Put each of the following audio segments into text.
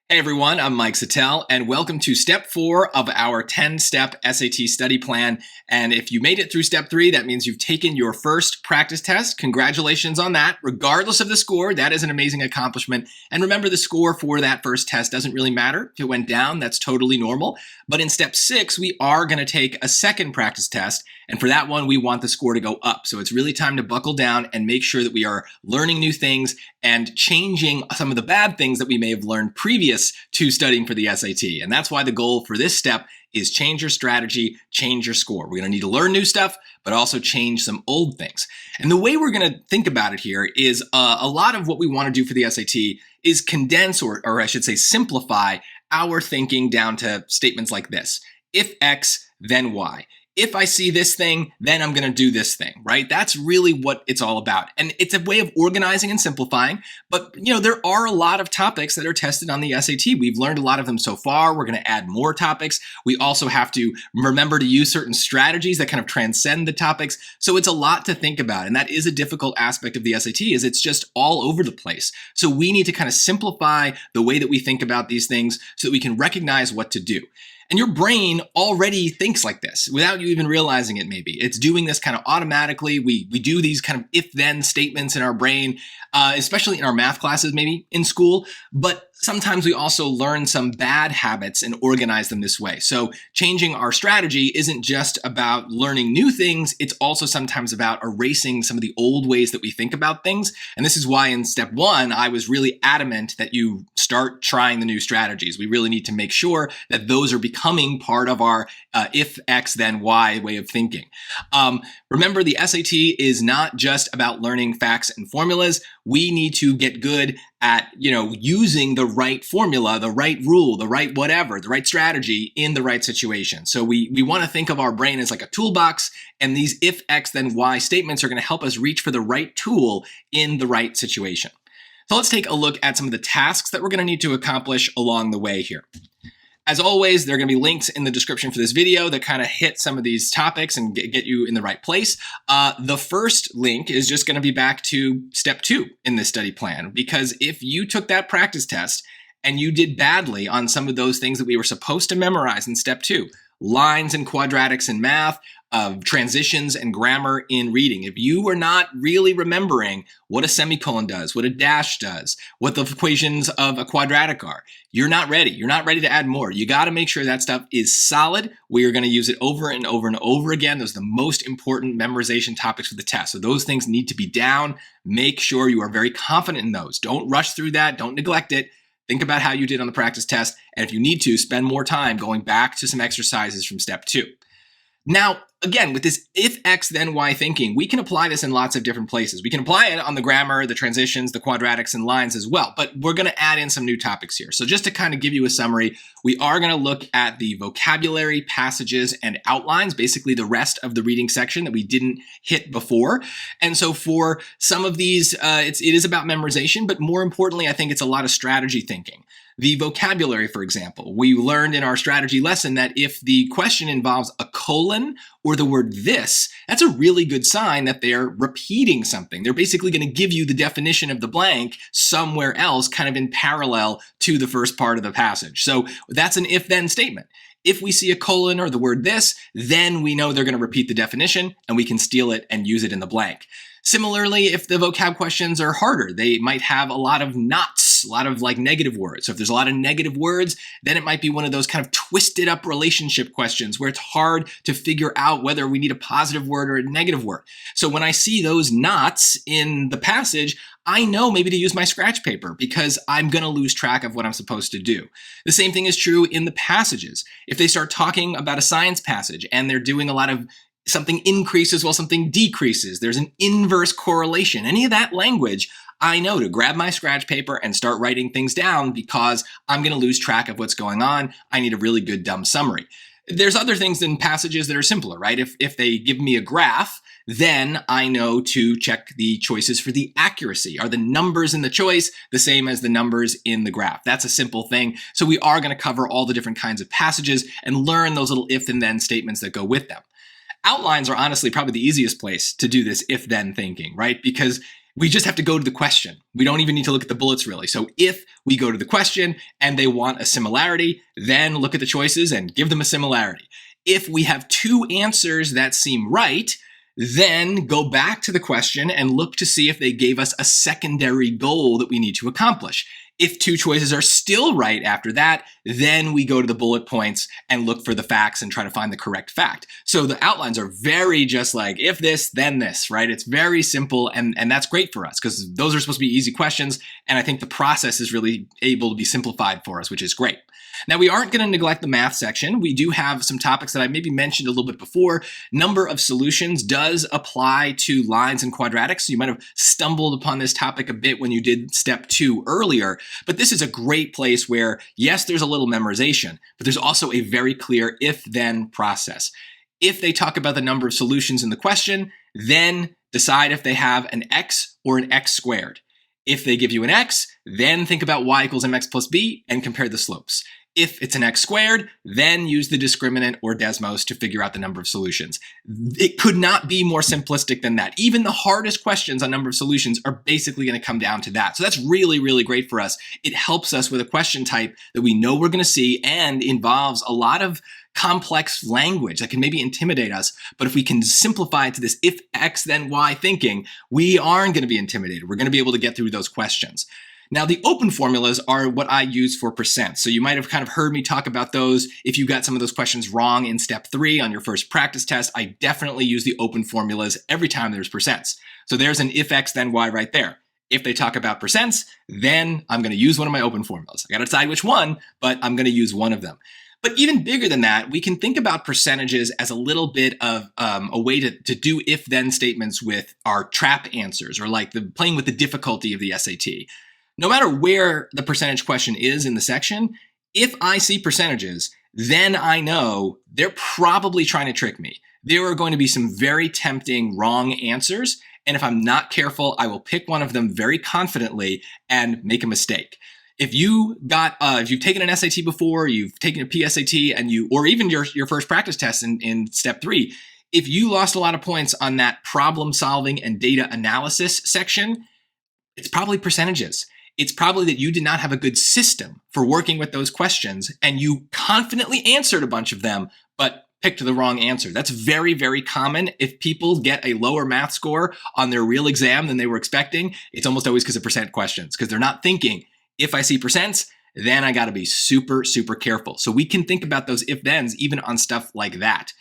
Hey everyone, I'm Mike Settele, and welcome to step 4 of our 10-step SAT study plan. And if you made it through step 3, that means you've taken your first practice test. Congratulations on that. Regardless of the score, that is an amazing accomplishment. And remember, the score for that first test doesn't really matter. If it went down, that's totally normal. But in step 6, we are going to take a second practice test. And for that one, we want the score to go up. So it's really time to buckle down and make sure that we are learning new things and changing some of the bad things that we may have learned previous to studying for the SAT. And that's why the goal for this step is change your strategy, change your score. We're going to need to learn new stuff, but also change some old things. And the way we're going to think about it here is a lot of what we want to do for the SAT is condense, or I should say simplify our thinking down to statements like this. If X, then Y. If I see this thing, then I'm going to do this thing, right? That's really what it's all about. And it's a way of organizing and simplifying. But, there are a lot of topics that are tested on the SAT. We've learned a lot of them so far. We're going to add more topics. We also have to remember to use certain strategies that kind of transcend the topics. So it's a lot to think about. And that is a difficult aspect of the SAT, is it's just all over the place. So we need to kind of simplify the way that we think about these things so that we can recognize what to do. And your brain already thinks like this without you even realizing it, maybe. It's doing this kind of automatically. We do these kind of if-then statements in our brain, especially in our math classes, maybe in school. But sometimes we also learn some bad habits and organize them this way. So changing our strategy isn't just about learning new things. It's also sometimes about erasing some of the old ways that we think about things. And this is why in step 1, I was really adamant that you start trying the new strategies. We really need to make sure that those are becoming part of our if X, then Y way of thinking. Remember, the SAT is not just about learning facts and formulas. We need to get good at, using the right formula, the right rule, the right whatever, the right strategy in the right situation. So we want to think of our brain as like a toolbox, and these if X, then Y statements are going to help us reach for the right tool in the right situation. So let's take a look at some of the tasks that we're going to need to accomplish along the way here. As always, there are going to be links in the description for this video that kind of hit some of these topics and get you in the right place. The first link is just going to be back to step 2 in this study plan, because if you took that practice test and you did badly on some of those things that we were supposed to memorize in step 2, lines and quadratics in math, transitions and grammar in reading. If you were not really remembering what a semicolon does, what a dash does, what the equations of a quadratic are, you're not ready. You're not ready to add more. You got to make sure that stuff is solid. We are going to use it over and over and over again. Those are the most important memorization topics for the test. So those things need to be down. Make sure you are very confident in those. Don't rush through that. Don't neglect it. Think about how you did on the practice test. And if you need to, spend more time going back to some exercises from step 2. Now, again, with this if X, then Y thinking, we can apply this in lots of different places. We can apply it on the grammar, the transitions, the quadratics, and lines as well, but we're going to add in some new topics here. So just to kind of give you a summary, we are going to look at the vocabulary, passages, and outlines, basically the rest of the reading section that we didn't hit before. And so for some of these, it is about memorization, but more importantly, I think it's a lot of strategy thinking. The vocabulary, for example, we learned in our strategy lesson that if the question involves a colon or the word this, that's a really good sign that they're repeating something. They're basically going to give you the definition of the blank somewhere else, kind of in parallel to the first part of the passage. So that's an if-then statement. If we see a colon or the word this, then we know they're going to repeat the definition and we can steal it and use it in the blank. Similarly, if the vocab questions are harder, they might have a lot of nots, a lot of negative words. So if there's a lot of negative words, then it might be one of those kind of twisted up relationship questions where it's hard to figure out whether we need a positive word or a negative word. So when I see those nots in the passage, I know maybe to use my scratch paper because I'm going to lose track of what I'm supposed to do. The same thing is true in the passages. If they start talking about a science passage and they're doing a lot of something increases while something decreases, there's an inverse correlation, any of that language, I know to grab my scratch paper and start writing things down because I'm going to lose track of what's going on. I need a really good dumb summary. There's other things in passages that are simpler, right? If they give me a graph, then I know to check the choices for the accuracy. Are the numbers in the choice the same as the numbers in the graph? That's a simple thing. So we are going to cover all the different kinds of passages and learn those little if and then statements that go with them. Outlines are honestly probably the easiest place to do this if-then thinking, right? Because We just have to go to the question. We don't even need to look at the bullets really. So if we go to the question and they want a similarity, then look at the choices and give them a similarity. If we have two answers that seem right, then go back to the question and look to see if they gave us a secondary goal that we need to accomplish. If two choices are still right after that, then we go to the bullet points and look for the facts and try to find the correct fact. So the outlines are very just like, if this, then this, right? It's very simple, and that's great for us because those are supposed to be easy questions, and I think the process is really able to be simplified for us, which is great. Now, we aren't going to neglect the math section. We do have some topics that I maybe mentioned a little bit before. Number of solutions does apply to lines and quadratics. So you might have stumbled upon this topic a bit when you did step 2 earlier, but this is a great place where, yes, there's a little memorization, but there's also a very clear if-then process. If they talk about the number of solutions in the question, then decide if they have an x or an x squared. If they give you an x, then think about y equals mx plus b and compare the slopes. If it's an x squared, then use the discriminant or Desmos to figure out the number of solutions. It could not be more simplistic than that. Even the hardest questions on number of solutions are basically going to come down to that. So that's really, really great for us. It helps us with a question type that we know we're going to see and involves a lot of complex language that can maybe intimidate us. But if we can simplify it to this if X then Y thinking, we aren't going to be intimidated. We're going to be able to get through those questions. Now, the open formulas are what I use for percent. So you might have kind of heard me talk about those. If you got some of those questions wrong in step 3 on your first practice test, I definitely use the open formulas every time there's percents. So there's an if X then Y right there. If they talk about percents, then I'm going to use one of my open formulas. I got to decide which one, but I'm going to use one of them. But even bigger than that, we can think about percentages as a little bit of a way to do if-then statements with our trap answers, or like playing with the difficulty of the SAT. No matter where the percentage question is in the section, if I see percentages, then I know they're probably trying to trick me. There are going to be some very tempting wrong answers, and if I'm not careful, I will pick one of them very confidently and make a mistake. If you've taken an SAT before, you've taken a PSAT, or even your first practice test in step 3, if you lost a lot of points on that problem solving and data analysis section, it's probably percentages. It's probably that you did not have a good system for working with those questions, and you confidently answered a bunch of them, but picked the wrong answer. That's very, very common. If people get a lower math score on their real exam than they were expecting, it's almost always because of percent questions, because they're not thinking, if I see percents, then I got to be super, super careful. So we can think about those if-thens even on stuff like that.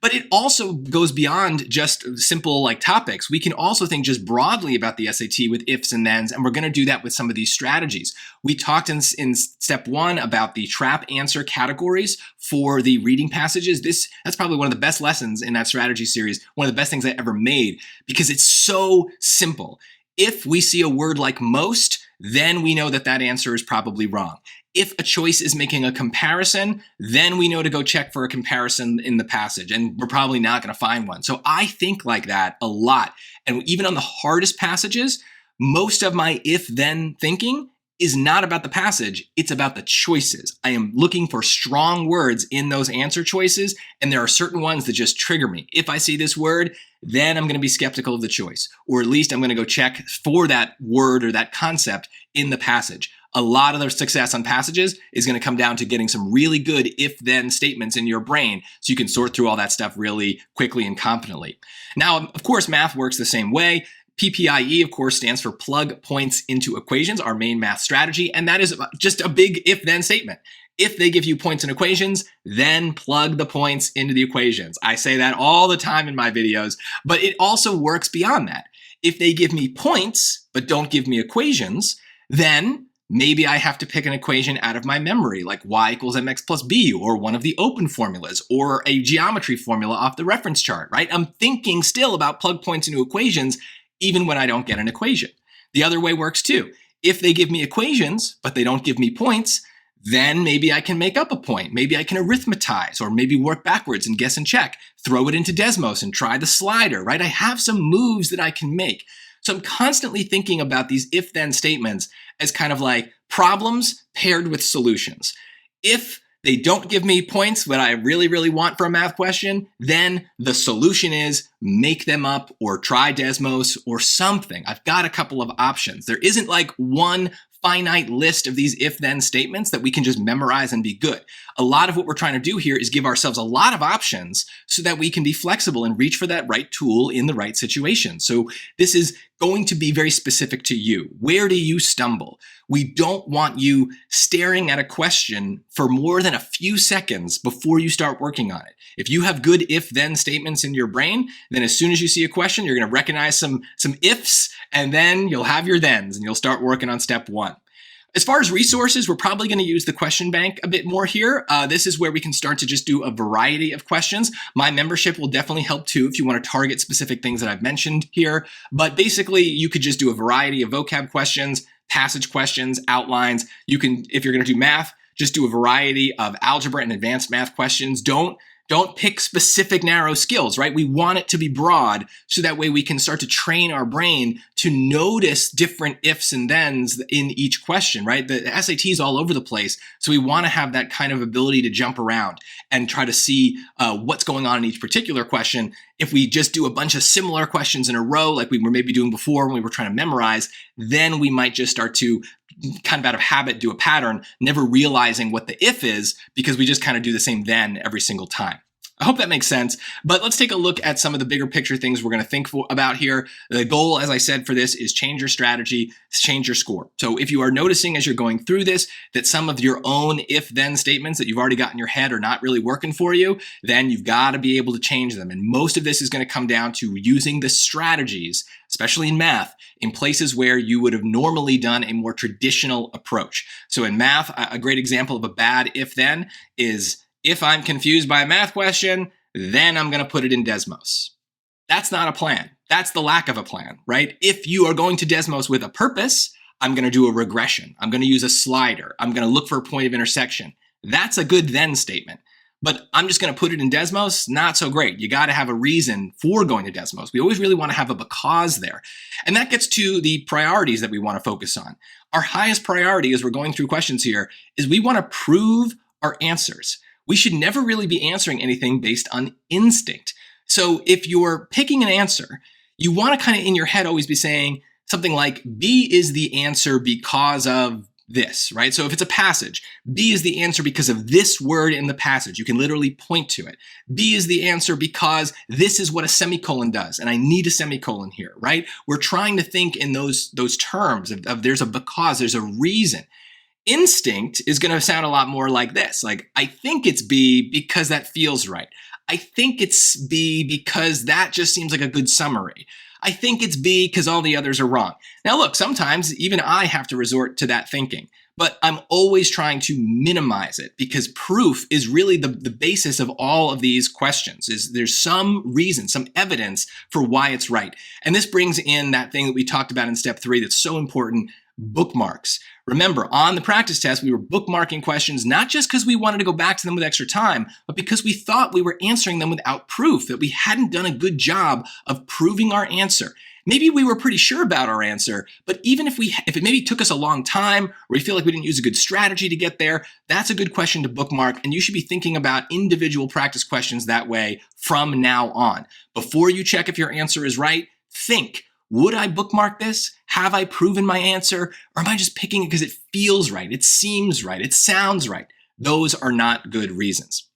But it also goes beyond just simple like topics. We can also think just broadly about the SAT with ifs and thens, and we're going to do that with some of these strategies. We talked in step 1 about the trap answer categories for the reading passages. That's probably one of the best lessons in that strategy series, one of the best things I ever made, because it's so simple. If we see a word like most, then we know that answer is probably wrong. If a choice is making a comparison, then we know to go check for a comparison in the passage, and we're probably not going to find one. So I think like that a lot. And even on the hardest passages, most of my if-then thinking is not about the passage, it's about the choices. I am looking for strong words in those answer choices, and there are certain ones that just trigger me. If I see this word, then I'm going to be skeptical of the choice, or at least I'm going to go check for that word or that concept in the passage. A lot of their success on passages is going to come down to getting some really good if-then statements in your brain so you can sort through all that stuff really quickly and confidently. Now, of course, math works the same way. PPIE, of course, stands for plug points into equations, our main math strategy, and that is just a big if-then statement. If they give you points in equations, then plug the points into the equations. I say that all the time in my videos, but it also works beyond that. If they give me points, but don't give me equations, then maybe I have to pick an equation out of my memory, like y equals mx plus b, or one of the open formulas, or a geometry formula off the reference chart, right? I'm thinking still about plug points into equations, even when I don't get an equation. The other way works too. If they give me equations, but they don't give me points, then maybe I can make up a point. Maybe I can arithmetize, or maybe work backwards and guess and check, throw it into Desmos and try the slider, right? I have some moves that I can make. So I'm constantly thinking about these if-then statements as kind of like problems paired with solutions. If they don't give me points what I really, really want for a math question, then the solution is make them up or try Desmos or something. I've got a couple of options. There isn't like one finite list of these if-then statements that we can just memorize and be good. A lot of what we're trying to do here is give ourselves a lot of options so that we can be flexible and reach for that right tool in the right situation. So this is going to be very specific to you. Where do you stumble? We don't want you staring at a question for more than a few seconds before you start working on it. If you have good if-then statements in your brain, then as soon as you see a question, you're going to recognize some ifs, and then you'll have your thens, and you'll start working on step one. As far as resources, we're probably going to use the question bank a bit more here. This is where we can start to just do a variety of questions. My membership will definitely help too if you want to target specific things that I've mentioned here. But basically, you could just do a variety of vocab questions, passage questions, outlines. You can, if you're going to do math, just do a variety of algebra and advanced math questions. Don't pick specific narrow skills, right? We want it to be broad so that way we can start to train our brain to notice different ifs and thens in each question, right? The SAT is all over the place. So we want to have that kind of ability to jump around and try to see what's going on in each particular question. If we just do a bunch of similar questions in a row, like we were maybe doing before when we were trying to memorize, then we might just start to kind of out of habit do a pattern, never realizing what the if is because we just kind of do the same then every single time. I hope that makes sense, but let's take a look at some of the bigger picture things we're going to think about here. The goal, as I said, for this is change your strategy, change your score. So if you are noticing as you're going through this that some of your own if-then statements that you've already got in your head are not really working for you, then you've got to be able to change them. And most of this is going to come down to using the strategies, especially in math, in places where you would have normally done a more traditional approach. So in math, a great example of a bad if-then is if I'm confused by a math question, then I'm going to put it in Desmos. That's not a plan. That's the lack of a plan, right? If you are going to Desmos with a purpose, I'm going to do a regression. I'm going to use a slider. I'm going to look for a point of intersection. That's a good then statement. But I'm just going to put it in Desmos, not so great. You got to have a reason for going to Desmos. We always really want to have a because there. And that gets to the priorities that we want to focus on. Our highest priority as we're going through questions here is we want to prove our answers. We should never really be answering anything based on instinct. So if you're picking an answer, you want to kind of in your head always be saying something like B is the answer because of this, right? So if it's a passage, B is the answer because of this word in the passage. You can literally point to it. B is the answer because this is what a semicolon does, and I need a semicolon here, right? We're trying to think in those terms of there's a because, there's a reason. Instinct is going to sound a lot more like this. Like, I think it's B because that feels right. I think it's B because that just seems like a good summary. I think it's B because all the others are wrong. Now, look, sometimes even I have to resort to that thinking, but I'm always trying to minimize it because proof is really the basis of all of these questions. Is there's some reason, some evidence for why it's right. And this brings in that thing that we talked about in step 3 that's so important, bookmarks. Remember, on the practice test, we were bookmarking questions, not just because we wanted to go back to them with extra time, but because we thought we were answering them without proof, that we hadn't done a good job of proving our answer. Maybe we were pretty sure about our answer, but even if it maybe took us a long time, or we feel like we didn't use a good strategy to get there, that's a good question to bookmark, and you should be thinking about individual practice questions that way from now on. Before you check if your answer is right, think, would I bookmark this? Have I proven my answer? Or am I just picking it because it feels right? It seems right. It sounds right. Those are not good reasons.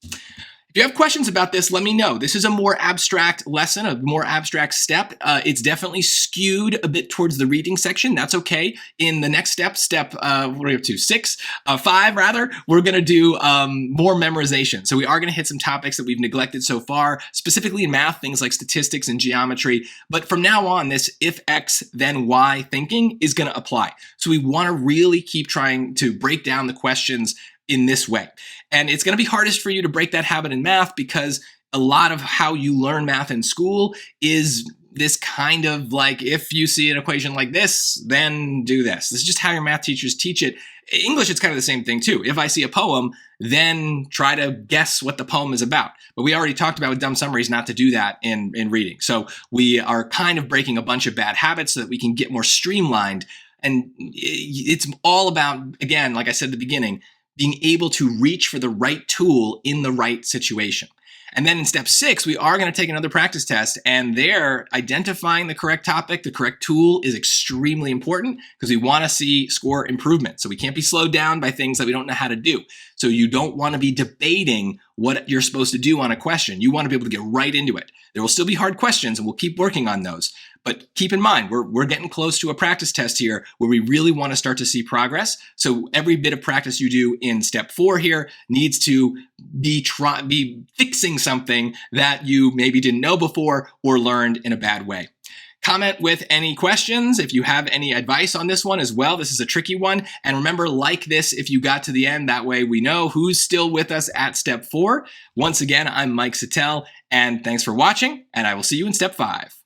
If you have questions about this, let me know. This is a more abstract lesson, a more abstract step. It's definitely skewed a bit towards the reading section. That's okay. In the next step, what are we up to? 5 rather, we're going to do more memorization. So we are going to hit some topics that we've neglected so far, specifically in math, things like statistics and geometry. But from now on, this if X, then Y thinking is going to apply. So we want to really keep trying to break down the questions in this way. And it's going to be hardest for you to break that habit in math because a lot of how you learn math in school is this kind of like, if you see an equation like this, then do this. This is just how your math teachers teach it. English, it's kind of the same thing too. If I see a poem, then try to guess what the poem is about. But we already talked about with dumb summaries not to do that in reading. So we are kind of breaking a bunch of bad habits so that we can get more streamlined. And it's all about, again, like I said at the beginning, being able to reach for the right tool in the right situation. And then in step 6, we are going to take another practice test, and there, identifying the correct topic, the correct tool is extremely important because we want to see score improvement. So we can't be slowed down by things that we don't know how to do. So you don't want to be debating what you're supposed to do on a question. You want to be able to get right into it. There will still be hard questions, and we'll keep working on those. But keep in mind, we're getting close to a practice test here where we really want to start to see progress. So every bit of practice you do in step 4 here needs to be fixing something that you maybe didn't know before or learned in a bad way. Comment with any questions if you have any advice on this one as well. This is a tricky one. And remember, like this if you got to the end. That way we know who's still with us at step 4. Once again, I'm Mike Settele, and thanks for watching, and I will see you in step 5.